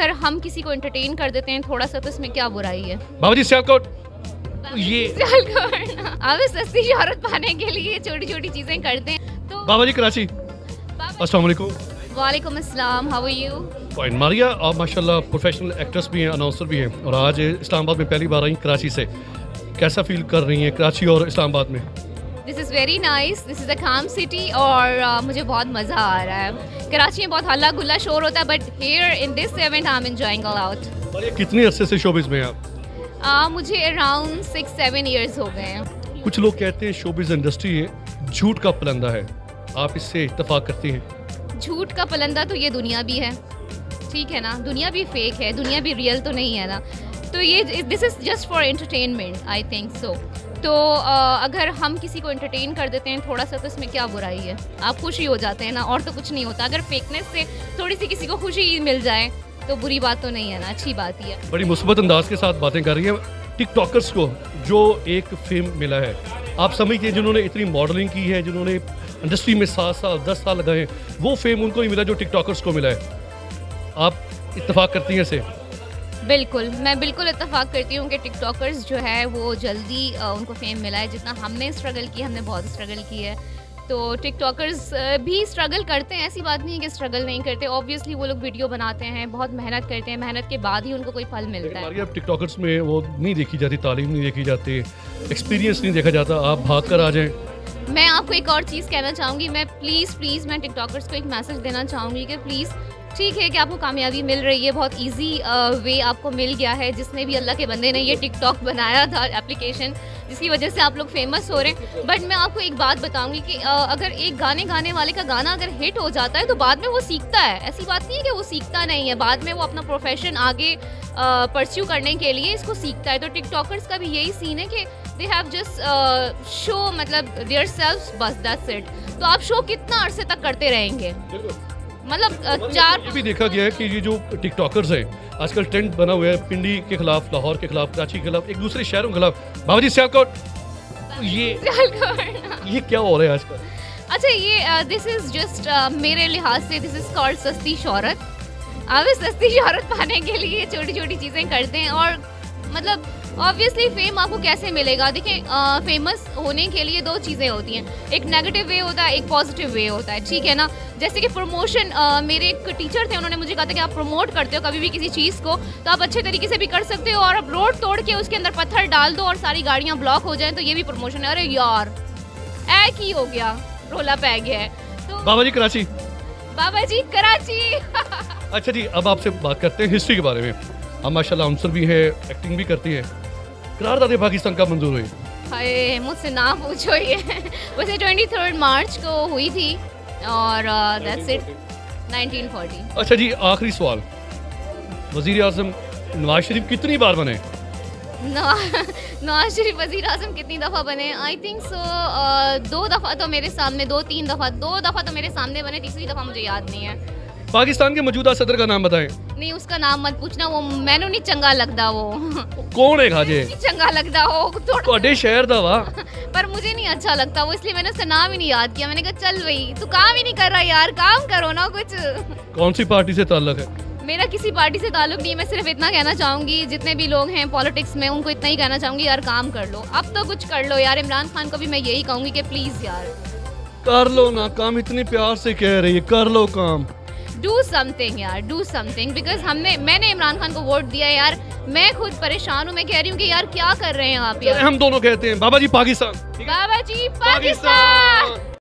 अगर हम किसी को एंटरटेन कर देते हैं थोड़ा सा तो इसमें क्या बुराई है? बाबा जी सियालकोट ये अब सस्ती शोहरत पाने के लिए छोटी छोटी चीजें करते हैं तो बाबा जी कराची। अस्सलाम वालेकुम। वालेकुम अस्सलाम, how are you? Fine. Maria आप माशाल्लाह प्रोफेशनल एक्ट्रेस भी हैं, अनाउंसर भी हैं और आज इस्लामाबाद में पहली बार आई कराची से, कैसा फील कर रही हैं कराची और इस्लामाबाद में? This is very nice, this is a काम सिटी और मुझे बहुत मज़ा आ रहा है। कराची में बहुत हल्ला गुल्ला शोर होता है but here in this event I am enjoying a lot. और ये कितने अरसे से शोबिज़ में हैं आप? मुझे अराउंड 6-7 ईयर्स हो गए हैं। कुछ लोग कहते हैं शोबिज़ इंडस्ट्री है झूठ का पलंदा है, आप इससे इत्तेफाक करती हैं? झूठ का पलंदा तो ये दुनिया भी है, ठीक है ना, दुनिया भी फेक है, दुनिया भी रियल तो नहीं है ना, तो ये this is just for entertainment I think so. तो अगर हम किसी को एंटरटेन कर देते हैं थोड़ा सा तो इसमें क्या बुराई है? आप खुशी हो जाते हैं ना, और तो कुछ नहीं होता। अगर फेकनेस से थोड़ी सी किसी को खुशी मिल जाए तो बुरी बात तो नहीं है ना, अच्छी बात ही है। बड़ी मुस्बत अंदाज के साथ बातें कर रही हैं। टिकटॉकर्स को जो एक फेम मिला है, आप समझते हैं जिन्होंने इतनी मॉडलिंग की है, जिन्होंने इंडस्ट्री में 7 साल 10 साल लगाए, वो फेम उनको ही मिला जो टिकटॉकर्स को मिला है। आप इत्तेफाक करती हैं इसे? बिल्कुल, मैं बिल्कुल इत्तेफाक करती हूँ कि टिकटॉकर्स जो है वो जल्दी उनको फेम मिला है। जितना हमने स्ट्रगल की, हमने बहुत स्ट्रगल की है, तो टिकटॉकर्स भी स्ट्रगल करते हैं, ऐसी बात नहीं है कि स्ट्रगल नहीं करते। ऑब्वियसली वो लोग वीडियो बनाते हैं, बहुत मेहनत करते हैं, मेहनत के बाद ही उनको कोई फल मिलता है। अब टिकटॉकर्स में वो नहीं देखी जाती, तालीम नहीं देखी जाती, एक्सपीरियंस नहीं देखा जाता, आप भाग कर आ जाएं। मैं आपको एक और चीज़ कहना चाहूँगी, मैं प्लीज़ मैं टिकटॉकर्स को एक मैसेज देना चाहूँगी कि प्लीज़, ठीक है कि आपको कामयाबी मिल रही है, बहुत इजी वे आपको मिल गया है। जिसने भी अल्लाह के बंदे ने ये टिकटॉक बनाया था एप्लीकेशन, जिसकी वजह से आप लोग फेमस हो रहे हैं, बट मैं आपको एक बात बताऊंगी कि अगर एक गाने वाले का गाना अगर हिट हो जाता है तो बाद में वो सीखता है। ऐसी बात नहीं है कि वो सीखता नहीं है, बाद में वो अपना प्रोफेशन आगे परस्यू करने के लिए इसको सीखता है। तो टिकटॉकर्स का भी यही सीन है कि दे हैव जस्ट शो मतलब देयर सेल्व्स, बस दैट्स इट। तो आप शो कितना अरसे तक करते रहेंगे? मतलब ये भी देखा गया है कि ये जो टिकटॉकर्स हैं आजकल ट्रेंड बना हुआ है पिंडी के खिलाफ, लाहौर के खिलाफ, कराची के खिलाफ, एक दूसरे शहरों के खिलाफ। बाबा जी सियालकोट ये क्या हो रहा है आजकल? अच्छा, ये दिस इज जस्ट मेरे लिहाज से दिस इज कॉल्ड सस्ती शोहरत। अब सस्ती शोहरत पाने के लिए छोटी छोटी चीज़ें करते हैं और मतलब ऑब्वियसली फेम आपको कैसे मिलेगा? देखिए, फेमस होने के लिए 2 चीज़ें होती हैं, एक नेगेटिव वे होता है, एक पॉजिटिव वे होता है, ठीक है ना। जैसे कि प्रमोशन, मेरे एक टीचर थे, उन्होंने मुझे कहा था कि आप प्रमोट करते हो कभी भी किसी चीज़ को तो आप अच्छे तरीके से भी कर सकते हो, और आप रोड तोड़ के उसके अंदर पत्थर डाल दो और सारी गाड़ियाँ ब्लॉक हो जाएं तो ये भी प्रमोशन है। अरे यार, एक ही हो गया, रोला पै गया है। तो बाबा जी कराची। बाबा जी कराची अच्छा जी, अब आपसे बात करते हैं हिस्ट्री के बारे में। आप माशाल्लाह आंसर भी है, एक्टिंग भी करती हैं। करारदाद पाकिस्तान कब मंजूर हुई? हाय, मुझसे ना पूछो ये वैसे 23 मार्च को हुई थी और दैट्स इट, 1940। अच्छा जी, आखिरी सवाल, वज़ीर आज़म नवाज शरीफ कितनी बार बने? नवाज शरीफ वज़ीर आज़म कितनी दफ़ा बने? आई थिंक सो 2 दफ़ा तो मेरे सामने, 2-3 दफ़ा, 2 दफ़ा तो मेरे सामने बने, तीसरी दफ़ा मुझे याद नहीं है। पाकिस्तान के मौजूदा सदर का नाम बताएं। नहीं, उसका नाम मत पूछना, वो मैनू नहीं चंगा लगता। वो कौन है खाजे? नहीं चंगा लगता वो थोड़े शहर दा वा पर मुझे नहीं अच्छा लगता वो, इसलिए मैंने उसका नाम ही नहीं याद किया। मैंने कहा चल भाई, तू काम ही नहीं कर रहा यार, काम करो ना कुछ। कौन सी पार्टी से ताल्लुक है? मेरा किसी पार्टी से ताल्लुक नहीं है, मैं सिर्फ इतना कहना चाहूँगी, जितने भी लोग हैं पॉलिटिक्स में उनको इतना ही कहना चाहूँगी, यार काम कर लो, अब तो कुछ कर लो यार। इमरान खान को भी मैं यही कहूँगी कि प्लीज़ यार कर लो ना काम, इतनी प्यार से कह रही है, कर लो काम, डू समथिंग यार, डू समथिंग। बिकॉज मैंने इमरान खान को वोट दिया है यार, मैं खुद परेशान हूँ। मैं कह रही हूँ कि यार क्या कर रहे हैं आप यार। हम दोनों कहते हैं बाबा जी पाकिस्तान। बाबा जी पाकिस्तान।